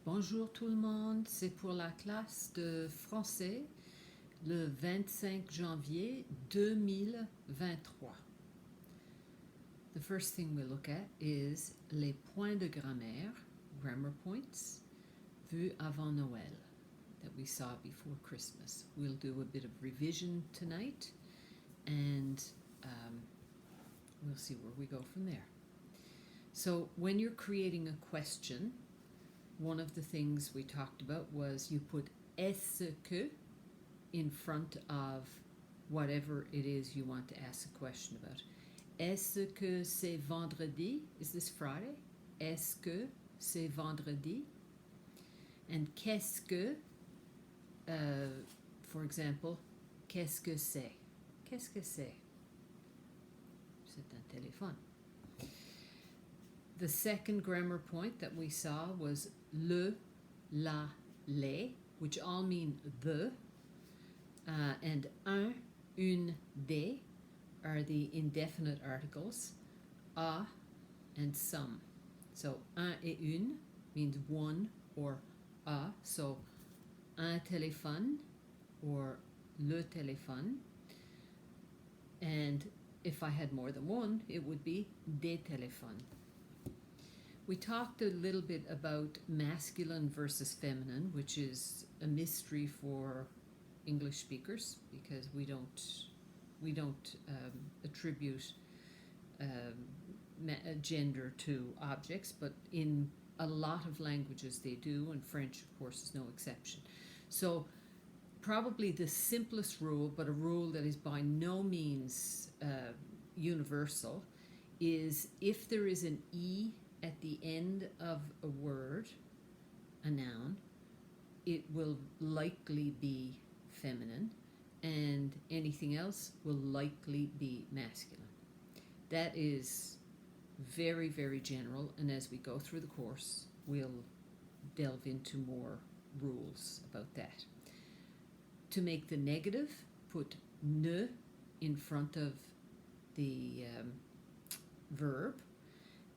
Bonjour tout le monde, c'est pour la classe de français le 25 janvier 2023. The first thing we look at is les points de grammaire, grammar points, vus avant Noël, that we saw before Christmas. We'll do a bit of revision tonight and we'll see where we go from there. So when you're creating a question, one of the things we talked about was you put est-ce que in front of whatever it is you want to ask a question about. Est-ce que c'est vendredi? Is this Friday? Est-ce que c'est vendredi? And qu'est-ce que, for example, qu'est-ce que c'est? Qu'est-ce que c'est? C'est un téléphone. The second grammar point that we saw was le, la, les, which all mean the, and un, une, des are the indefinite articles, a and some. So un et une means one or a, so un téléphone or le téléphone. And if I had more than one, it would be des téléphones. We talked a little bit about masculine versus feminine, which is a mystery for English speakers because we don't attribute gender to objects, but in a lot of languages they do, and French, of course, is no exception. So probably the simplest rule, but a rule that is by no means universal, is if there is an E at the end of a word, a noun, it will likely be feminine, and anything else will likely be masculine. That is very, very general, and as we go through the course, we'll delve into more rules about that. To make the negative, put ne in front of the verb,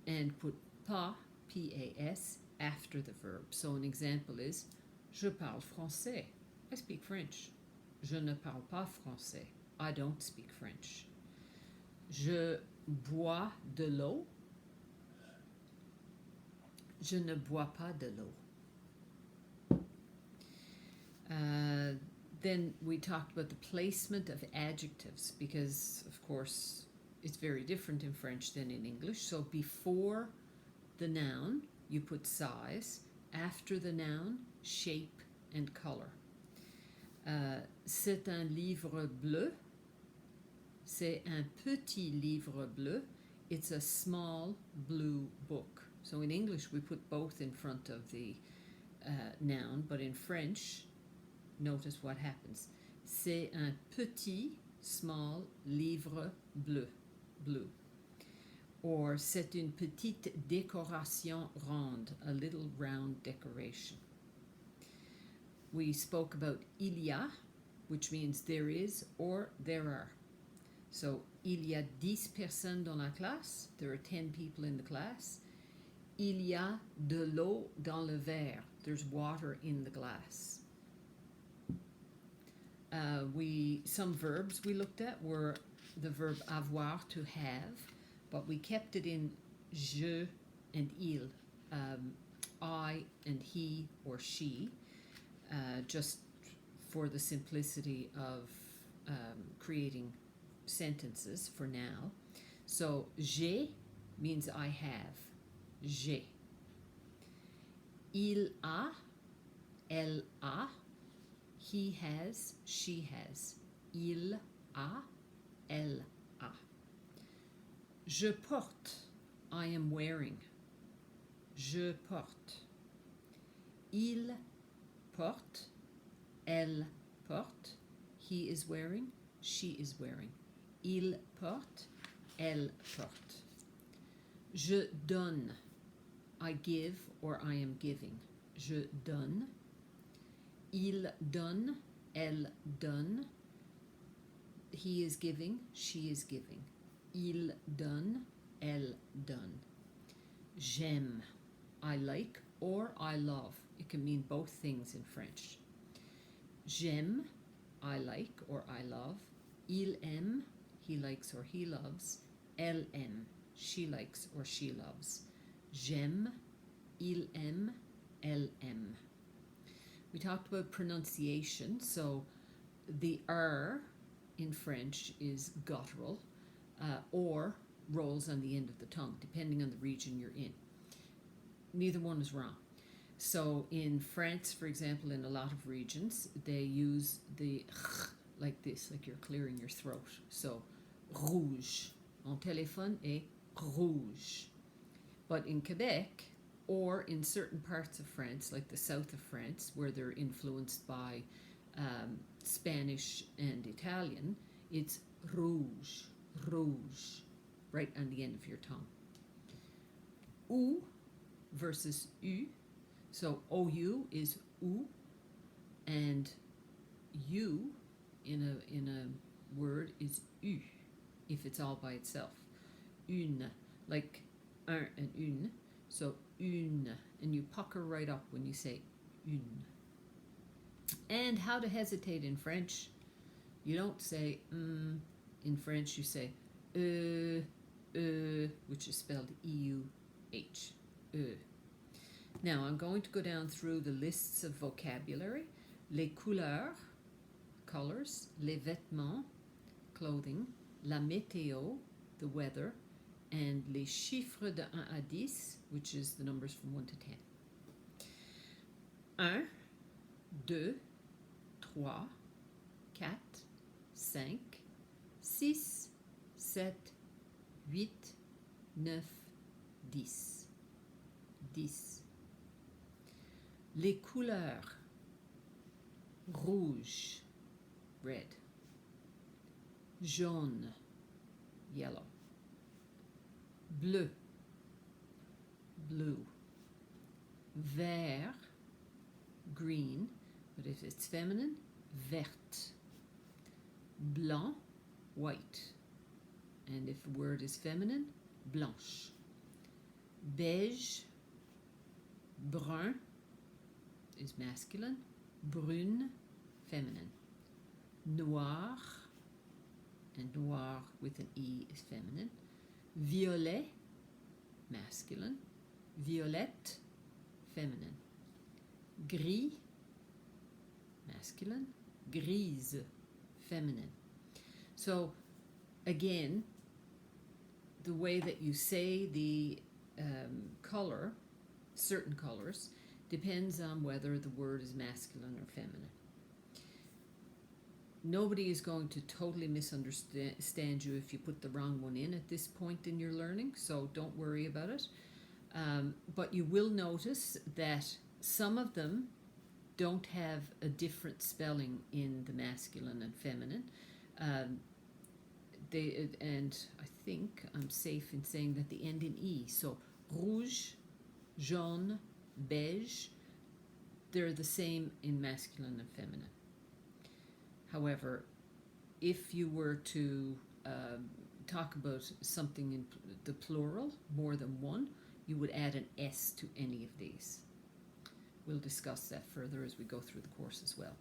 and put pas, P-A-S, after the verb. So an example is, je parle français. I speak French. Je ne parle pas français. I don't speak French. Je bois de l'eau. Je ne bois pas de l'eau. Then we talked about the placement of adjectives because, of course, it's very different in French than in English. So before the noun, you put size. After the noun, shape and color. C'est un livre bleu. C'est un petit livre bleu. It's a small blue book. So in English, we put both in front of the noun, but in French, notice what happens. C'est un petit, small livre bleu. Blue. Or c'est une petite décoration ronde, a little round decoration. We spoke about il y a, which means there is or there are. So il y a 10 personnes dans la classe. There are 10 people in the class. Il y a de l'eau dans le verre. There's water in the glass. Some verbs we looked at were the verb avoir, to have, but we kept it in je and il, I and he or she, just for the simplicity of creating sentences for now. So j'ai means I have. J'ai. Il a, elle a. He has, she has. Il a, elle a. Je porte, I am wearing. Je porte. Il porte, elle porte. He is wearing, she is wearing. Il porte, elle porte. Je donne, I give or I am giving. Je donne. Il donne, elle donne. He is giving, she is giving. Il donne, elle donne. J'aime, I like or I love. It can mean both things in French. J'aime, I like or I love. Il aime, he likes or he loves. Elle aime, she likes or she loves. J'aime, il aime, elle aime. We talked about pronunciation, so the R in French is guttural or rolls on the end of the tongue, depending on the region you're in. Neither one is wrong. So in France, for example, in a lot of regions, they use the like this, like you're clearing your throat. So rouge. Mon téléphone est rouge. But in Quebec, or in certain parts of France, like the south of France, where they're influenced by Spanish and Italian, it's rouge, rouge, right on the end of your tongue. Ou versus U. So OU is ou, and U in a word is U if it's all by itself. Une, like un and une. So une, and you pucker right up when you say une. And how to hesitate in French. You don't say in French, you say which is spelled E-U-H. Now I'm going to go down through the lists of vocabulary. Les couleurs, colors. Les vêtements, clothing. La météo, the weather. And les chiffres de 1 à 10, which is the numbers from 1 to 10. 1, 2, 3, 4, 5, 6, 7, 8, 9, 10. 10. Les couleurs. Rouge, red. Jaune, yellow. Bleu, blue. Vert, green, but if it's feminine, verte. Blanc, white. And if the word is feminine, blanche. Beige, brun is masculine, brune, feminine. Noir, and noir with an E is feminine. Violet, masculine. Violette, feminine. Gris, masculine. Grise, feminine. So again, the way that you say the color, certain colors, depends on whether the word is masculine or feminine. Nobody is going to totally misunderstand you if you put the wrong one in at this point in your learning, so don't worry about it. But you will notice that some of them don't have a different spelling in the masculine and feminine. And I think I'm safe in saying that they end in E. So rouge, jaune, beige, they're the same in masculine and feminine. However, if you were to talk about something in the plural, more than one, you would add an S to any of these. We'll discuss that further as we go through the course as well.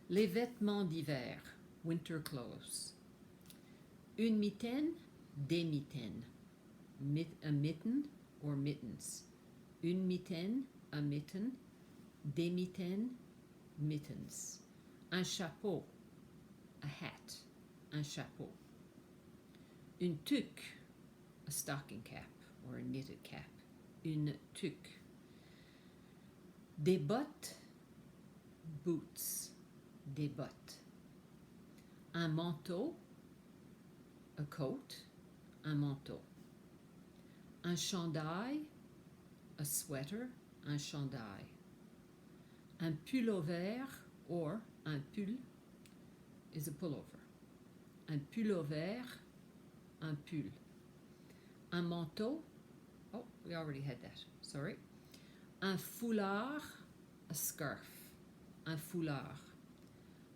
Les vêtements d'hiver, winter clothes. Une mitaine, des mitaines. A mitten or mittens. Une mitaine, a mitten. Des mitaines, mittens. Un chapeau, a hat. Un chapeau. Une tuque, a stocking cap or a knitted cap. Une tuque. Des bottes, boots. Des bottes. Un manteau, a coat. Un manteau. Un chandail, a sweater. Un chandail. Un pullover or un pull is a pullover. Un pullover, un pull. Un manteau, oh, we already had that, sorry. Un foulard, a scarf. Un foulard.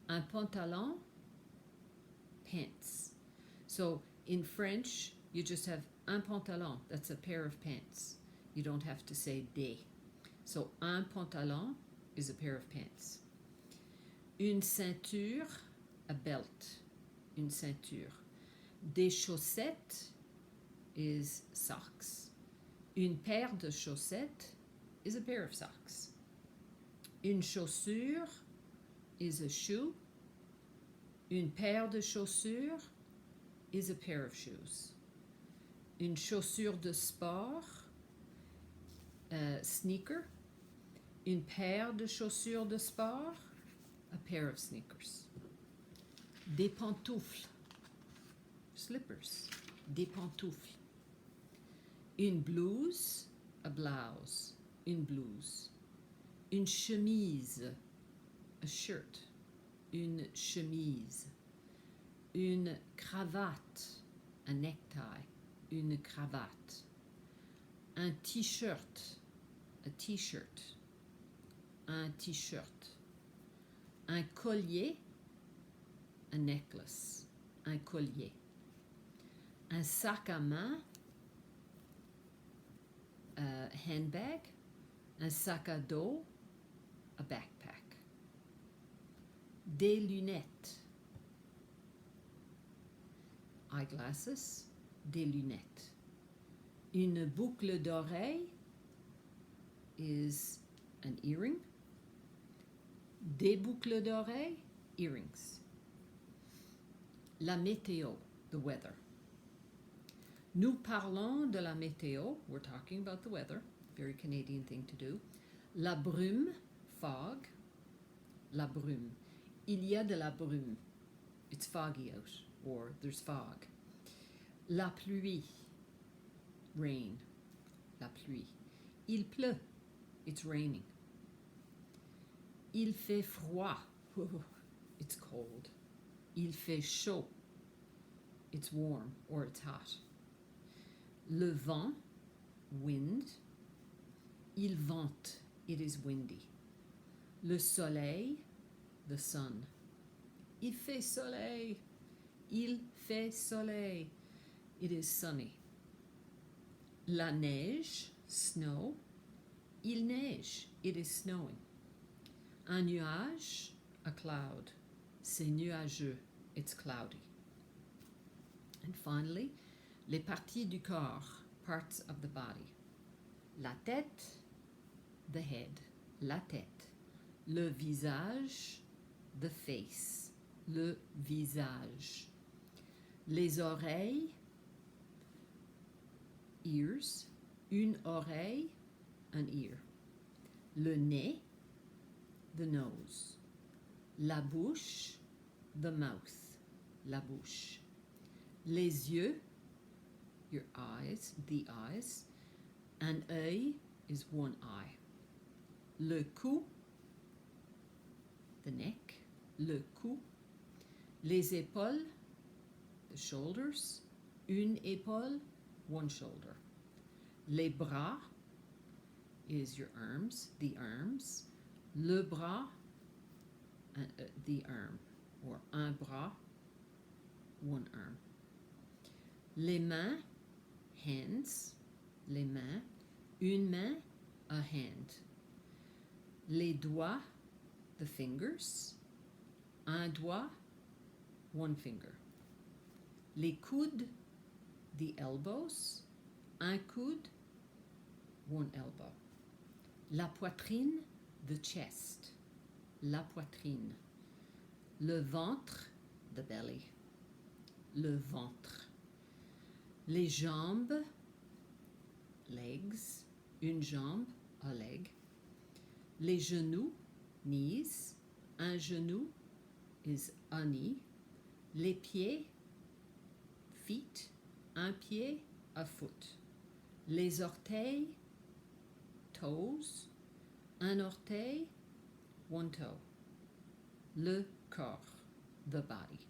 Un pantalon, pants. So in French, you just have un pantalon, that's a pair of pants. You don't have to say des. So, un pantalon is a pair of pants. Une ceinture, a belt. Une ceinture. Des chaussettes is socks. Une paire de chaussettes is a pair of socks. Une chaussure is a shoe. Une paire de chaussures is a pair of shoes. Une chaussure de sport, sneaker. Une paire de chaussures de sport, a pair of sneakers. Des pantoufles, slippers. Des pantoufles. Une blouse, a blouse. Une blouse. Une chemise, a shirt. Une chemise. Une cravate, a necktie. Une cravate. Un t-shirt, a t-shirt. Un t-shirt. Un collier, a necklace. Un collier. Un sac à main, a handbag. Un sac à dos, a backpack. Des lunettes, eyeglasses. Des lunettes. Une boucle d'oreille is an earring. Des boucles d'oreilles, earrings. La météo, the weather. Nous parlons de la météo. We're talking about the weather. Very Canadian thing to do. La brume, fog. La brume. Il y a de la brume. It's foggy out, or there's fog. La pluie, rain. La pluie. Il pleut. It's raining. Il fait froid. It's cold. Il fait chaud. It's warm or it's hot. Le vent, wind. Il vente. It is windy. Le soleil, the sun. Il fait soleil. Il fait soleil. It is sunny. La neige, snow. Il neige. It is snowing. Un nuage, a cloud. C'est nuageux. It's cloudy. And finally, les parties du corps, parts of the body. La tête, the head. La tête. Le visage, the face. Le visage. Les oreilles, ears. Une oreille, an ear. Le nez, the nose. La bouche, the mouth. La bouche. Les yeux, your eyes, the eyes. Un œil is one eye. Le cou, the neck. Le cou. Les épaules, the shoulders. Une épaule, one shoulder. Les bras is your arms, the arms. Le bras, the arm, or un bras, one arm. Les mains, hands. Les mains. Une main, a hand. Les doigts, the fingers. Un doigt, one finger. Les coudes, the elbows. Un coude, one elbow. La poitrine, the chest. La poitrine. Le ventre, the belly. Le ventre. Les jambes, legs. Une jambe, a leg. Les genoux, knees. Un genou is a knee. Les pieds, feet. Un pied, a foot. Les orteils, toes. Un orteil, one toe. Le corps, the body.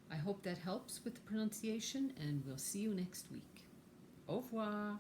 I hope that helps with the pronunciation, and we'll see you next week. Au revoir.